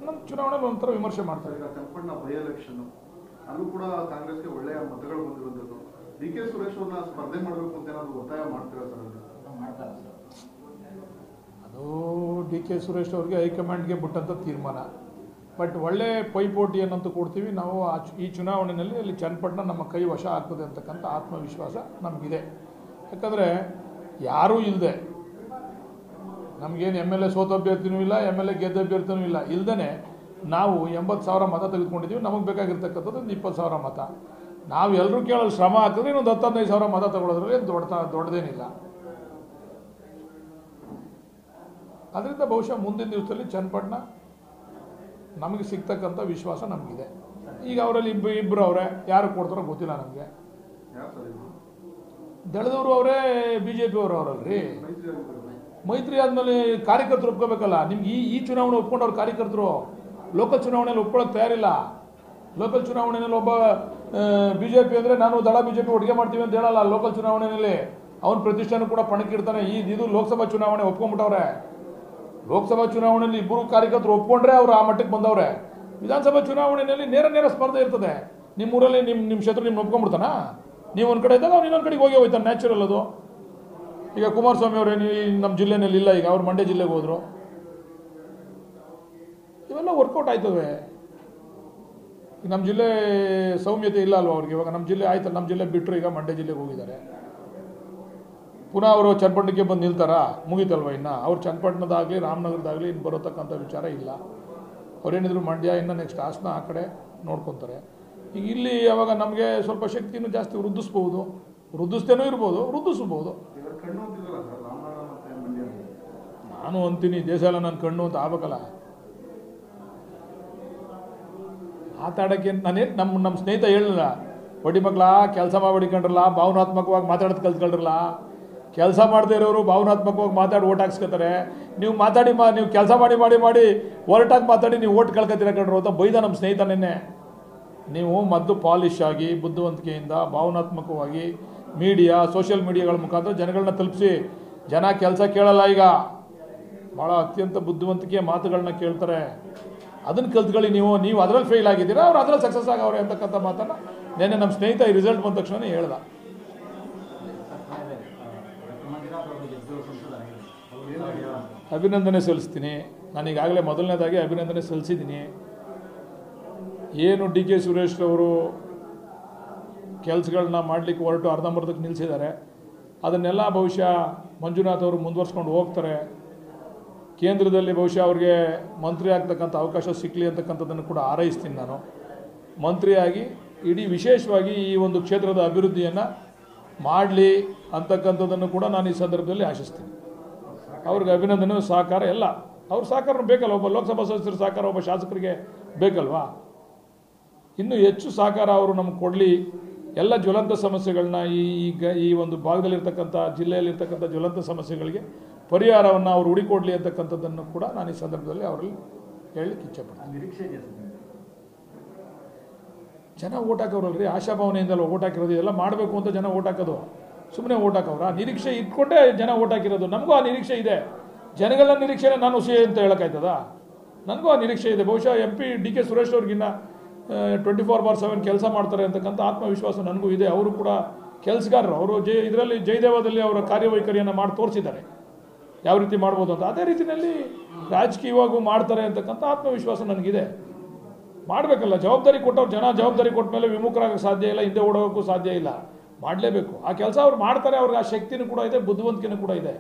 ನಮ್ಮ ಚುನಾವಣೆ ಒಂಥರ ವಿಮರ್ಶೆ ಮಾಡ್ತಾರೆ. ಈಗ ಚನ್ನಪಟ್ಟಣ ಬೈ ಎಲೆಕ್ಷನ್ ಅಲ್ಲೂ ಕೂಡ ಕಾಂಗ್ರೆಸ್ಗೆ ಒಳ್ಳೆಯ ಮತಗಳು ಬಂದಿರುವಂಥದ್ದು. ಡಿ ಕೆ ಸುರೇಶ್ ಅವ್ರನ್ನ ಸ್ಪರ್ಧೆ ಮಾಡಬೇಕು ಅಂತ ಏನಾದ್ರು ಒತ್ತಾಯ ಮಾಡ್ತೀರಾ ಸರ್? ಅದು ಡಿ ಕೆ ಸುರೇಶ್ ಅವ್ರಿಗೆ ಹೈಕಮಾಂಡ್ಗೆ ಬಿಟ್ಟಂಥ ತೀರ್ಮಾನ. ಬಟ್ ಒಳ್ಳೆ ಪೈಪೋಟಿಯನ್ನಂತೂ ಕೊಡ್ತೀವಿ ನಾವು. ಈ ಚುನಾವಣೆಯಲ್ಲಿ ಅಲ್ಲಿ ಚನ್ನಪಟ್ಟಣ ನಮ್ಮ ಕೈ ವಶ ಆಗ್ತದೆ ಅಂತಕ್ಕಂಥ ಆತ್ಮವಿಶ್ವಾಸ ನಮಗಿದೆ. ಯಾಕಂದರೆ ಯಾರೂ ಇಲ್ಲದೆ ನಮಗೇನು MLA ಸೋತ ಅಭ್ಯರ್ಥಿನೂ ಇಲ್ಲ, MLA ಗೆದ್ದ ಅಭ್ಯರ್ಥಿನೂ ಇಲ್ಲ, ಇಲ್ಲದೇ ನಾವು 80,000 ಮತ ತೆಗೆದುಕೊಂಡಿದ್ದೀವಿ. ನಮಗೆ ಬೇಕಾಗಿರ್ತಕ್ಕಂಥದ್ದು ಒಂದು 20,000 ಮತ. ನಾವು ಎಲ್ಲರೂ ಕೇಳಲು ಶ್ರಮ ಆಗ್ತದೆ, ಇನ್ನೊಂದು 10-15,000 ಮತ ತಗೊಳ್ಳೋದ್ರಲ್ಲಿ ದೊಡ್ಡದೇನಿಲ್ಲ. ಅದರಿಂದ ಬಹುಶಃ ಮುಂದಿನ ದಿವಸದಲ್ಲಿ ಚನ್ನಪಟ್ಟಣ ನಮಗೆ ಸಿಗ್ತಕ್ಕಂಥ ವಿಶ್ವಾಸ ನಮಗಿದೆ. ಈಗ ಅವರಲ್ಲಿ ಇಬ್ಬರು ಅವರೇ, ಯಾರು ಕೊಡ್ತಾರೋ ಗೊತ್ತಿಲ್ಲ ನಮಗೆ. ದಳದವರು ಅವರೇ, BJP ಅವರು ಅವರಲ್ರಿ. ಮೈತ್ರಿ ಆದಮೇಲೆ ಕಾರ್ಯಕರ್ತರು ಒಪ್ಕೋಬೇಕಲ್ಲ. ನಿಮ್ಗೆ ಈ ಚುನಾವಣೆ ಒಪ್ಕೊಂಡು ಅವ್ರ ಕಾರ್ಯಕರ್ತರು ಲೋಕಲ್ ಚುನಾವಣೆಯಲ್ಲಿ ಒಪ್ಕೊಳ್ಳೋಕೆ ತಯಾರಿಲ್ಲ. ಲೋಕಲ್ ಚುನಾವಣೆಯಲ್ಲಿ ಒಬ್ಬ BJP ಅಂದರೆ ನಾನು ದಳ BJP ಒಟ್ಟಿಗೆ ಮಾಡ್ತೀವಿ ಅಂತ ಹೇಳಲ್ಲ. ಲೋಕಲ್ ಚುನಾವಣೆಯಲ್ಲಿ ಅವನ ಪ್ರತಿಷ್ಠಾನ ಕೂಡ ಪಣಕ್ಕಿಡ್ತಾನೆ. ಇದು ಲೋಕಸಭಾ ಚುನಾವಣೆ ಒಪ್ಕೊಂಡ್ಬಿಟ್ಟವ್ರೆ. ಲೋಕಸಭಾ ಚುನಾವಣೆಯಲ್ಲಿ ಇಬ್ಬರು ಕಾರ್ಯಕರ್ತರು ಒಪ್ಕೊಂಡ್ರೆ ಅವರು ಆ ಮಟ್ಟಕ್ಕೆ ಬಂದವ್ರೆ. ವಿಧಾನಸಭಾ ಚುನಾವಣೆಯಲ್ಲಿ ನೇರ ಸ್ಪರ್ಧೆ ಇರ್ತದೆ. ನಿಮ್ಮೂರಲ್ಲಿ ನಿಮ್ಮ ಶತ್ರು ನಿಮ್ಗೆ ಒಪ್ಕೊಂಡ್ಬಿಡ್ತಾನ? ನೀವು ಒಂದು ಕಡೆ ಇದ್ದಾಗ ಅವ್ನು ಇನ್ನೊಂದು ಕಡೆಗೆ ಹೋಗಿ ಹೋಯ್ತಾನೆ, ನ್ಯಾಚುರಲ್ ಅದು. ಈಗ ಕುಮಾರಸ್ವಾಮಿ ಅವರೇ ನಮ್ಮ ಜಿಲ್ಲೆನಲ್ಲಿ ಇಲ್ಲ, ಈಗ ಅವ್ರು ಮಂಡ್ಯ ಜಿಲ್ಲೆಗೆ ಹೋದರು. ಇವೆಲ್ಲ ವರ್ಕೌಟ್ ಆಯ್ತವೆ. ನಮ್ಮ ಜಿಲ್ಲೆ ಸೌಮ್ಯತೆ ಇಲ್ಲ ಅಲ್ವ ಅವ್ರಿಗೆ. ಇವಾಗ ನಮ್ಮ ಜಿಲ್ಲೆ ಆಯ್ತಲ್ಲ, ನಮ್ಮ ಜಿಲ್ಲೆ ಬಿಟ್ಟರು ಈಗ ಮಂಡ್ಯ ಜಿಲ್ಲೆಗೆ ಹೋಗಿದ್ದಾರೆ. ಪುನಃ ಅವರು ಚನ್ನಪಟ್ಟಣಕ್ಕೆ ಬಂದು ನಿಲ್ತಾರಾ? ಮುಗೀತಲ್ವ ಇನ್ನು. ಅವ್ರು ಚನ್ನಪಟ್ಟಣದಾಗಲಿ ರಾಮನಗರದಾಗಲಿ ಇನ್ನು ಬರೋತಕ್ಕಂಥ ವಿಚಾರ ಇಲ್ಲ. ಅವ್ರೇನಿದ್ರು ಮಂಡ್ಯ, ಇನ್ನು ನೆಕ್ಸ್ಟ್ ಹಾಸನ ಆ ಕಡೆ ನೋಡ್ಕೊತಾರೆ. ಈಗ ಇಲ್ಲಿ ಯಾವಾಗ ನಮಗೆ ಸ್ವಲ್ಪ ಶಕ್ತಿನೂ ಜಾಸ್ತಿ ವೃದ್ಧಿಸ್ಬೋದು, ವೃದ್ಧಿಸ್ತೇನೂ ಇರ್ಬೋದು, ವೃದ್ಧಿಸ್ಬೋದು. ನಾನು ಅಂತೀನಿ ದೇಶ ಎಲ್ಲ ನನ್ನ ಕಣ್ಣು ಅಂತ ಆಗ್ಬೇಕಲ್ಲ. ಮಾತಾಡೋಕ್ಕೆ ನಾನೇನು ನಮ್ಮ ಸ್ನೇಹಿತ ಹೇಳಿಲ್ಲ, ಬಡ್ಡಿ ಮಕ್ಕಳ ಕೆಲಸ ಮಾಡಿಕೊಂಡ್ರಲ್ಲ, ಭಾವನಾತ್ಮಕವಾಗಿ ಮಾತಾಡೋದು ಕಲ್ತ್ಕೊಳ್ರಲ್ಲ. ಕೆಲಸ ಮಾಡದೇ ಇರೋರು ಭಾವನಾತ್ಮಕವಾಗಿ ಮಾತಾಡಿ ಓಟ್ ಹಾಕ್ಸ್ಕೊತಾರೆ. ನೀವು ಮಾತಾಡಿ ನೀವು ಕೆಲಸ ಮಾಡಿ ಹೊರಟಾಗಿ ಮಾತಾಡಿ ನೀವು ಓಟ್ ಕಳ್ಕೊತೀರ ಕಂಡ್ರು ಅಂತ ಬೈದ ನಮ್ಮ ಸ್ನೇಹಿತ ನಿನ್ನೆ. ನೀವು ಮದ್ದು ಪಾಲಿಶ್ ಆಗಿ ಬುದ್ಧಿವಂತಿಕೆಯಿಂದ ಭಾವನಾತ್ಮಕವಾಗಿ ಮೀಡಿಯಾ, ಸೋಷಿಯಲ್ ಮೀಡಿಯಾಗಳ ಮುಖಾಂತರ ಜನಗಳನ್ನ ತಲುಪಿಸಿ. ಜನ ಕೆಲಸ ಕೇಳಲ್ಲ. ಈಗ ಭಾಳ ಅತ್ಯಂತ ಬುದ್ಧಿವಂತಿಕೆಯ ಮಾತುಗಳನ್ನ ಕೇಳ್ತಾರೆ. ಅದನ್ನು ಕಲ್ತ್ಕೊಳ್ಳಿ. ನೀವು ಅದರಲ್ಲಿ ಫೇಲ್ ಆಗಿದ್ದೀರಾ, ಅವ್ರು ಅದರಲ್ಲಿ ಸಕ್ಸಸ್ ಆಗವ್ರೆ ಅಂತಕ್ಕಂಥ ಮಾತನ್ನು ನೆನ್ನೆ ನಮ್ಮ ಸ್ನೇಹಿತ ಈ ರಿಸಲ್ಟ್ ಬಂದ ತಕ್ಷಣ ಹೇಳ್ದ. ಅಭಿನಂದನೆ ಸಲ್ಲಿಸ್ತೀನಿ. ನಾನು ಈಗಾಗಲೇ ಮೊದಲನೇದಾಗಿ ಅಭಿನಂದನೆ ಸಲ್ಲಿಸಿದ್ದೀನಿ. ಏನು ಡಿ ಕೆ ಸುರೇಶ್ ಅವರು ಕೆಲಸಗಳನ್ನ ಮಾಡಲಿಕ್ಕೆ ಹೊರಟು ಅರ್ಧಂಬರ್ಧಕ್ಕೆ ನಿಲ್ಲಿಸಿದ್ದಾರೆ, ಅದನ್ನೆಲ್ಲ ಬಹುಶಃ ಮಂಜುನಾಥ್ ಅವರು ಮುಂದುವರ್ಸ್ಕೊಂಡು ಹೋಗ್ತಾರೆ. ಕೇಂದ್ರದಲ್ಲಿ ಬಹುಶಃ ಅವ್ರಿಗೆ ಮಂತ್ರಿ ಆಗ್ತಕ್ಕಂಥ ಅವಕಾಶ ಸಿಕ್ಕಲಿ ಅಂತಕ್ಕಂಥದ್ದನ್ನು ಕೂಡ ಹಾರೈಸ್ತೀನಿ. ನಾನು ಮಂತ್ರಿಯಾಗಿ ಇಡೀ ವಿಶೇಷವಾಗಿ ಈ ಒಂದು ಕ್ಷೇತ್ರದ ಅಭಿವೃದ್ಧಿಯನ್ನು ಮಾಡಲಿ ಅಂತಕ್ಕಂಥದ್ದನ್ನು ಕೂಡ ನಾನು ಈ ಸಂದರ್ಭದಲ್ಲಿ ಆಶಿಸ್ತೀನಿ. ಅವ್ರಿಗೆ ಅಭಿನಂದನೆ, ಸಹಕಾರ ಎಲ್ಲ ಅವ್ರ ಸಹಕಾರ ಬೇಕಲ್ಲ. ಒಬ್ಬ ಲೋಕಸಭಾ ಸದಸ್ಯರ ಸಹಕಾರ ಒಬ್ಬ ಶಾಸಕರಿಗೆ ಬೇಕಲ್ವಾ? ಇನ್ನೂ ಹೆಚ್ಚು ಸಹಕಾರ ಅವರು ನಮ್ಗೆ ಕೊಡಲಿ. ಎಲ್ಲ ಜ್ವಲಂತ ಸಮಸ್ಯೆಗಳನ್ನ ಈ ಒಂದು ಭಾಗದಲ್ಲಿರ್ತಕ್ಕಂಥ ಜಿಲ್ಲೆಯಲ್ಲಿರ್ತಕ್ಕಂಥ ಜ್ವಲಂತ ಸಮಸ್ಯೆಗಳಿಗೆ ಪರಿಹಾರವನ್ನು ಅವರು ಹುಡುಕೊಡ್ಲಿ ಅಂತಕ್ಕಂಥದ್ದನ್ನು ಕೂಡ ನಾನು ಈ ಸಂದರ್ಭದಲ್ಲಿ ಅವರಲ್ಲಿ ಹೇಳಲಿಕ್ಕೆ ಇಚ್ಛೆಪಡ್ತೀನಿ. ಜನ ಓಟ್ ಹಾಕೋರಲ್ರಿ, ಆಶಾಭಾವನೆಯಿಂದಲ್ಲ ಓಟ್ ಹಾಕಿರೋದು. ಇದೆಲ್ಲ ಮಾಡಬೇಕು ಅಂತ ಜನ ಓಟ್ ಹಾಕೋದು, ಸುಮ್ಮನೆ ಓಟ್ ಹಾಕೋರ? ನಿರೀಕ್ಷೆ ಇಟ್ಕೊಂಡೇ ಜನ ಓಟ್ ಹಾಕಿರೋದು. ನಮಗೂ ಆ ನಿರೀಕ್ಷೆ ಇದೆ. ಜನಗಳ ನಿರೀಕ್ಷೆನೇ ನಾನು ಹುಸಿ ಅಂತ ಹೇಳೋಕ್ಕಾಯ್ತದ? ನನಗೂ ಆ ನಿರೀಕ್ಷೆ ಇದೆ. ಬಹುಶಃ MP ಡಿ ಕೆ ಸುರೇಶ್ ಅವ್ರಿಗಿನ್ನ 24/7 ಕೆಲಸ ಮಾಡ್ತಾರೆ ಅಂತಕ್ಕಂಥ ಆತ್ಮವಿಶ್ವಾಸ ನನಗೂ ಇದೆ. ಅವರು ಕೂಡ ಕೆಲಸಗಾರರು. ಅವರು ಇದರಲ್ಲಿ ಜಯದೇವದಲ್ಲಿ ಅವರ ಕಾರ್ಯವೈಖರಿಯನ್ನು ಮಾಡಿ ತೋರಿಸಿದ್ದಾರೆ ಯಾವ ರೀತಿ ಮಾಡ್ಬೋದು ಅಂತ. ಅದೇ ರೀತಿಯಲ್ಲಿ ರಾಜಕೀಯವಾಗೂ ಮಾಡ್ತಾರೆ ಅಂತಕ್ಕಂಥ ಆತ್ಮವಿಶ್ವಾಸ ನನಗಿದೆ. ಮಾಡಬೇಕಲ್ಲ, ಜವಾಬ್ದಾರಿ ಕೊಟ್ಟವ್ರು. ಜನ ಜವಾಬ್ದಾರಿ ಕೊಟ್ಟ ಮೇಲೆ ವಿಮುಖರಾಗೋಕ್ಕೆ ಸಾಧ್ಯ ಇಲ್ಲ, ಹಿಂದೆ ಓಡೋಗೋಕ್ಕೂ ಸಾಧ್ಯ ಇಲ್ಲ. ಮಾಡಲೇಬೇಕು. ಆ ಕೆಲಸ ಅವ್ರು ಮಾಡ್ತಾರೆ. ಅವ್ರಿಗೆ ಆ ಶಕ್ತಿನೂ ಕೂಡ ಇದೆ, ಬುದ್ಧಿವಂತಿಕೆನೂ ಕೂಡ ಇದೆ.